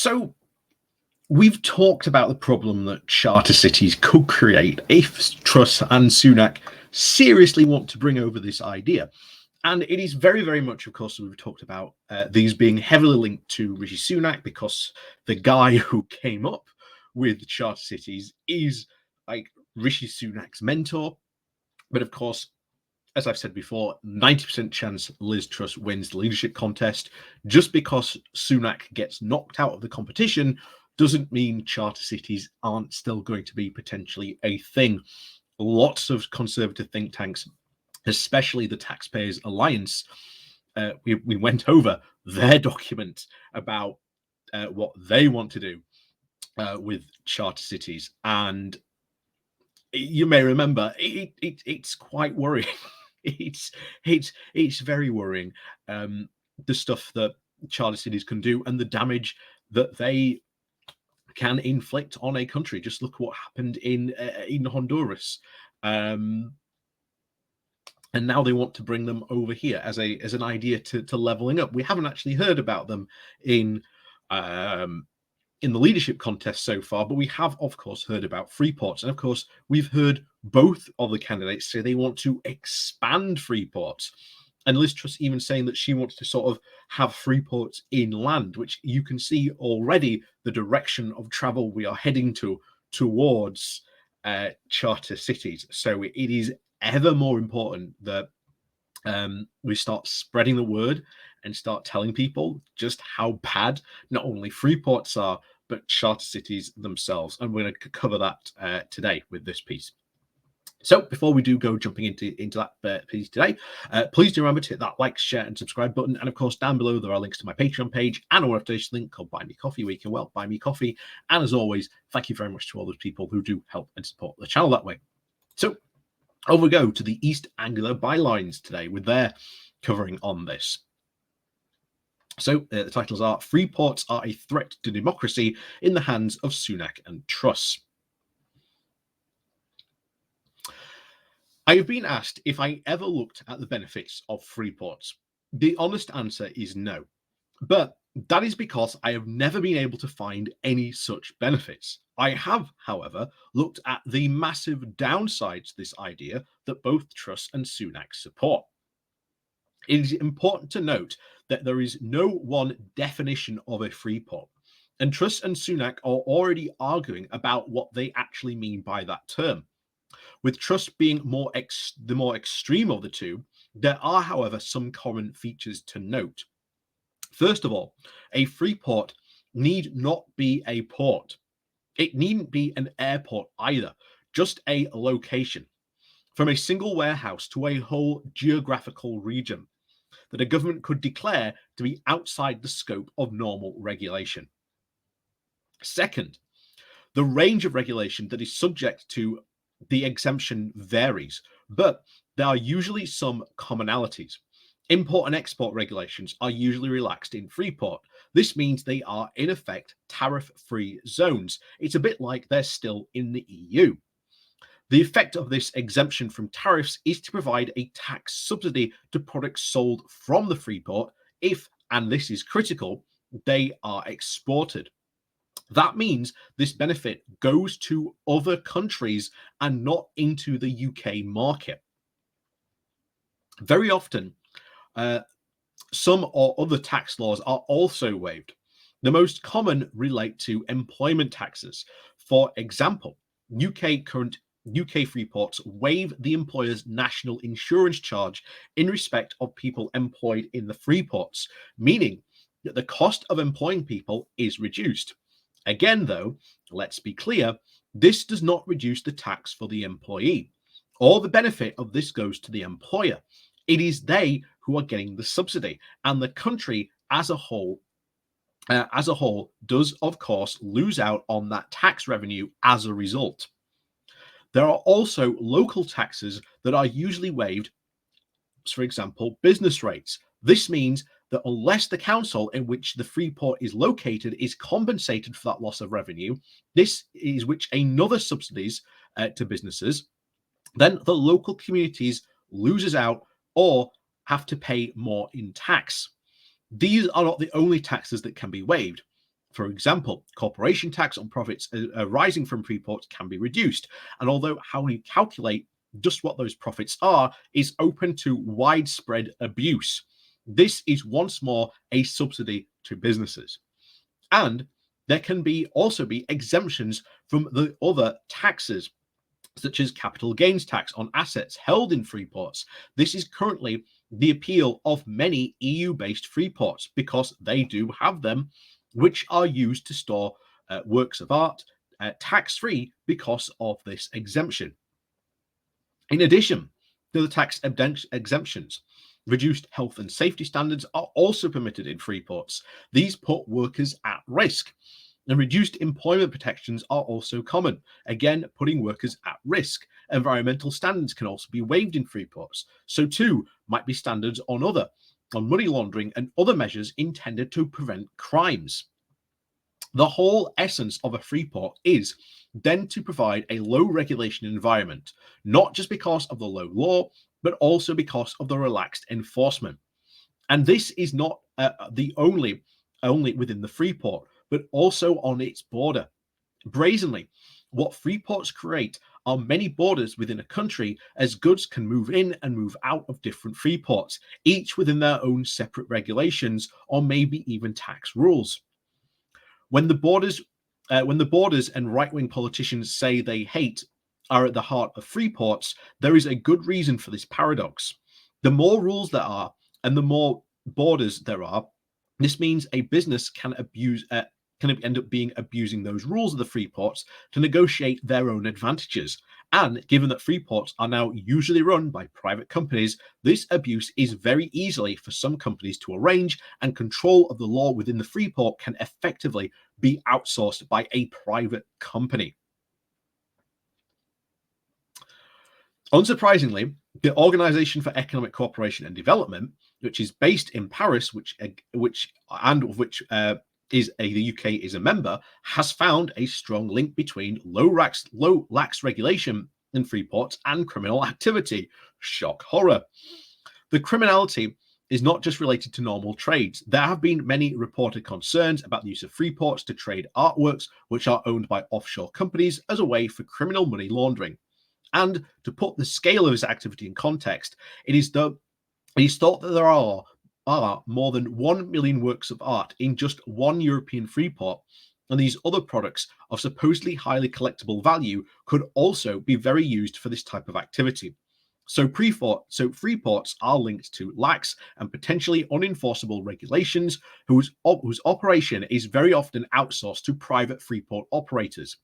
So we've talked about the problem that charter cities could create if Truss and Sunak seriously want to bring over this idea. And it is very, very much, of course, we've talked about these being heavily linked to Rishi Sunak because the guy who came up with charter cities is like Rishi Sunak's mentor. But of course, as I've said before, 90% chance Liz Truss wins the leadership contest. Just because Sunak gets knocked out of the competition doesn't mean charter cities aren't still going to be potentially a thing. Lots of conservative think tanks, especially the Taxpayers Alliance, we went over their document about what they want to do with charter cities. And you may remember it's quite worrying. It's very worrying, the stuff that charter cities can do and the damage that they can inflict on a country. Just look what happened in Honduras, and now they want to bring them over here as an idea to leveling up. We haven't actually heard about them in the leadership contest so far, but we have, of course, heard about Freeports. And of course, we've heard both of the candidates say they want to expand Freeports. And Liz Truss even saying that she wants to sort of have Freeports inland, which you can see already the direction of travel we are heading towards charter cities. So it is ever more important that we start spreading the word and start telling people just how bad not only Freeports are, but charter cities themselves. And we're going to cover that today with this piece. So before we do go jumping into that piece today, please do remember to hit that like, share, and subscribe button. And of course, down below, there are links to my Patreon page and a website link called Buy Me Coffee, where you can, well, buy me coffee. And as always, thank you very much to all those people who do help and support the channel that way. So over we go to the East Anglia bylines today with their covering on this. So the titles are Freeports are a threat to democracy in the hands of Sunak and Truss. I have been asked if I ever looked at the benefits of Freeports. The honest answer is no. But that is because I have never been able to find any such benefits. I have, however, looked at the massive downsides to this idea that both Truss and Sunak support. It is important to note that there is no one definition of a free port, and Truss and Sunak are already arguing about what they actually mean by that term. With Truss being the more extreme of the two, there are, however, some common features to note. First of all, a free port need not be a port. It needn't be an airport either, just a location. From a single warehouse to a whole geographical region that a government could declare to be outside the scope of normal regulation. Second, the range of regulation that is subject to the exemption varies, but there are usually some commonalities. Import and export regulations are usually relaxed in Freeport. This means they are, in effect, tariff-free zones. It's a bit like they're still in the EU. The effect of this exemption from tariffs is to provide a tax subsidy to products sold from the Freeport if, and this is critical, they are exported. That means this benefit goes to other countries and not into the UK market. Very often, some or other tax laws are also waived. The most common relate to employment taxes. For example, UK Freeports waive the employer's national insurance charge in respect of people employed in the Freeports, meaning that the cost of employing people is reduced. Again, though, let's be clear, this does not reduce the tax for the employee. All the benefit of this goes to the employer. It is they who are getting the subsidy, and the country as a whole does, of course, lose out on that tax revenue as a result. There are also local taxes that are usually waived, for example, business rates. This means that unless the council in which the Freeport is located is compensated for that loss of revenue, this is which another subsidies to businesses, then the local communities loses out or have to pay more in tax. These are not the only taxes that can be waived. For example, corporation tax on profits arising from freeports can be reduced. And although how you calculate just what those profits are is open to widespread abuse, this is once more a subsidy to businesses. And there can also be exemptions from the other taxes, such as capital gains tax on assets held in freeports. This is currently the appeal of many EU-based freeports because they do have them, which are used to store works of art tax-free because of this exemption. In addition to the tax exemptions, reduced health and safety standards are also permitted in freeports. These put workers at risk. And reduced employment protections are also common, again, putting workers at risk. Environmental standards can also be waived in freeports. So too might be standards on money laundering and other measures intended to prevent crimes. The whole essence of a freeport is then to provide a low regulation environment, not just because of the low law, but also because of the relaxed enforcement. And this is not the only within the freeport, but also on its border. Brazenly, what freeports create are many borders within a country, as goods can move in and move out of different freeports, each within their own separate regulations or maybe even tax rules. When the borders and right-wing politicians say they hate are at the heart of freeports, there is a good reason for this paradox. The more rules there are and the more borders there are, this means a business can end up abusing those rules of the freeports to negotiate their own advantages. And given that freeports are now usually run by private companies, this abuse is very easily for some companies to arrange, and control of the law within the freeport can effectively be outsourced by a private company. Unsurprisingly, the Organization for Economic Cooperation and Development, which is based in Paris, the UK is a member, has found a strong link between lax regulation in freeports and criminal activity. Shock horror. The criminality is not just related to normal trades. There have been many reported concerns about the use of freeports to trade artworks which are owned by offshore companies as a way for criminal money laundering. And to put the scale of this activity in context, it is thought that there are more than 1 million works of art in just one European freeport, and these other products of supposedly highly collectible value could also be very used for this type of activity. So freeports are linked to lax and potentially unenforceable regulations whose operation is very often outsourced to private freeport operators.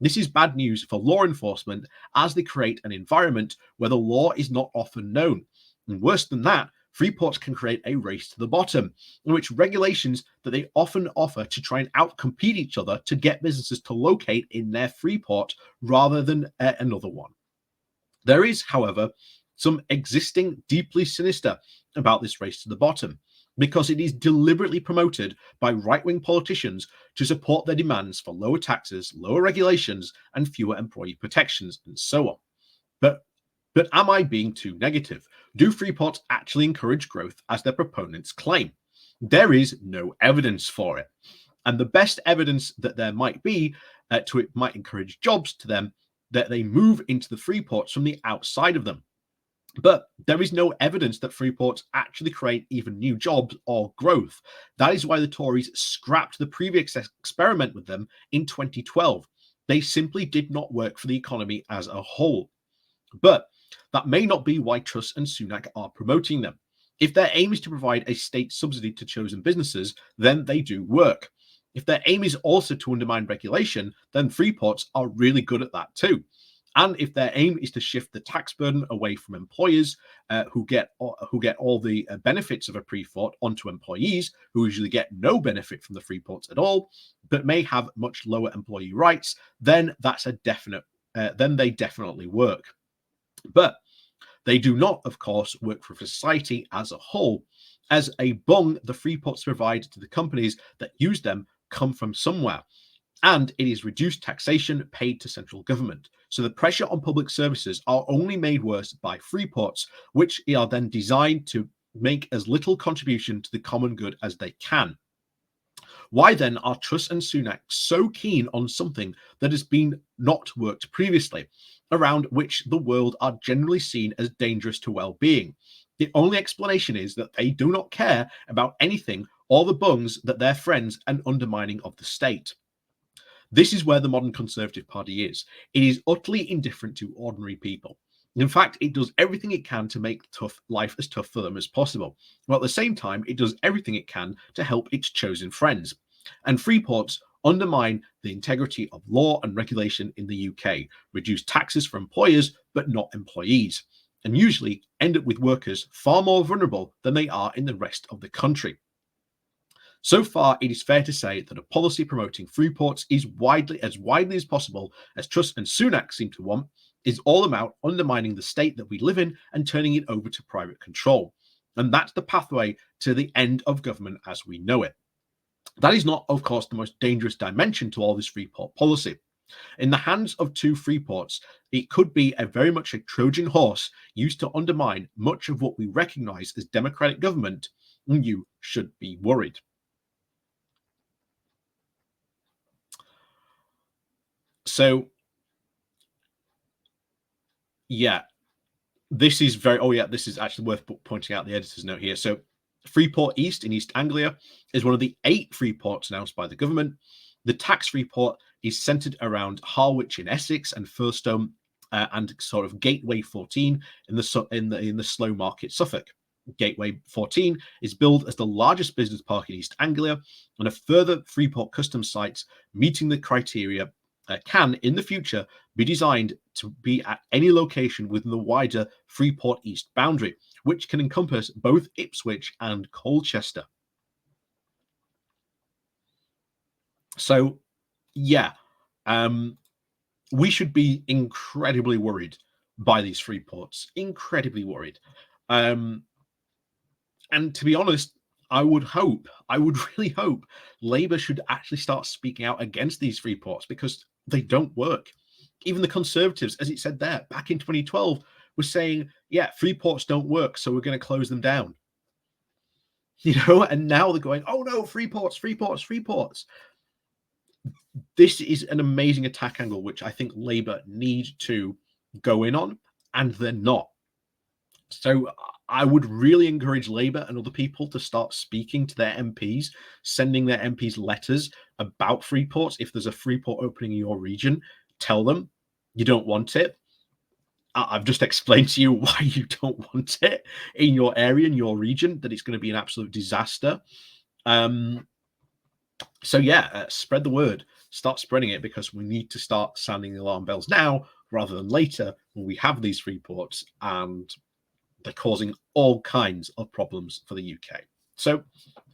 This is bad news for law enforcement, as they create an environment where the law is not often known. And worse than that, freeports can create a race to the bottom, in which regulations that they often offer to try and outcompete each other to get businesses to locate in their freeport rather than another one. There is, however, some existing deeply sinister about this race to the bottom, because it is deliberately promoted by right-wing politicians to support their demands for lower taxes, lower regulations, and fewer employee protections, and so on. But am I being too negative? Do freeports actually encourage growth as their proponents claim? There is no evidence for it. And the best evidence that there might be to it might encourage jobs to them, that they move into the freeports from the outside of them. But there is no evidence that freeports actually create even new jobs or growth. That is why the Tories scrapped the previous experiment with them in 2012. They simply did not work for the economy as a whole. But that may not be why Truss and Sunak are promoting them. If their aim is to provide a state subsidy to chosen businesses, then they do work. If their aim is also to undermine regulation, then freeports are really good at that too. And if their aim is to shift the tax burden away from employers who get all the benefits of a freeport onto employees who usually get no benefit from the freeports at all, but may have much lower employee rights, then that's a definite. Then they definitely work. But they do not, of course, work for society as a whole, as a bung the freeports provide to the companies that use them come from somewhere. And it is reduced taxation paid to central government. So the pressure on public services are only made worse by freeports, which are then designed to make as little contribution to the common good as they can. Why then are Truss and Sunak so keen on something that has been not worked previously, around which the world are generally seen as dangerous to well-being? The only explanation is that they do not care about anything or the bungs that their friends and undermining of the state. This is where the modern Conservative Party is. It is utterly indifferent to ordinary people. In fact, it does everything it can to make life as tough for them as possible, while at the same time, it does everything it can to help its chosen friends. And Freeports undermine the integrity of law and regulation in the UK, reduce taxes for employers but not employees, and usually end up with workers far more vulnerable than they are in the rest of the country. So far, it is fair to say that a policy promoting Freeports is widely as possible, as Truss and Sunak seem to want, is all about undermining the state that we live in and turning it over to private control. And that's the pathway to the end of government as we know it. That is not, of course, the most dangerous dimension to all this Freeport policy. In the hands of two Freeports, it could be very much a Trojan horse used to undermine much of what we recognize as democratic government, and you should be worried. So, yeah, this is this is actually worth pointing out the editor's note here. So, Freeport East in East Anglia is one of the 8 Freeports announced by the government. The tax-free port is centered around Harwich in Essex and Firstone and sort of Gateway 14 in the Slough Market, Suffolk. Gateway 14 is billed as the largest business park in East Anglia, and a further Freeport customs sites meeting the criteria can, in the future, be designed to be at any location within the wider Freeport East boundary, which can encompass both Ipswich and Colchester. So, yeah, we should be incredibly worried by these Freeports, incredibly worried. And to be honest, I would really hope Labour should actually start speaking out against these Freeports because they don't work. Even the Conservatives, as it said there, back in 2012, was saying, yeah, Freeports don't work, so we're going to close them down. And now they're going, oh no, Freeports. This is an amazing attack angle, which I think Labour need to go in on, and they're not. So I would really encourage Labour and other people to start speaking to their MPs, sending their MPs letters about Freeports. If there's a Freeport opening in your region, tell them you don't want it. I've just explained to you why you don't want it in your area, in your region, that it's going to be an absolute disaster. So yeah, spread the word, start spreading it, because we need to start sounding the alarm bells now rather than later when we have these Freeports and they're causing all kinds of problems for the UK. So,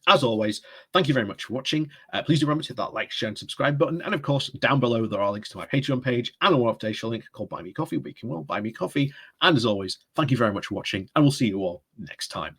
as always, thank you very much for watching. Please do remember to hit that like, share, and subscribe button. And of course, down below, there are links to my Patreon page and a one-off day link called Buy Me Coffee, where you can buy me coffee. And as always, thank you very much for watching, and we'll see you all next time.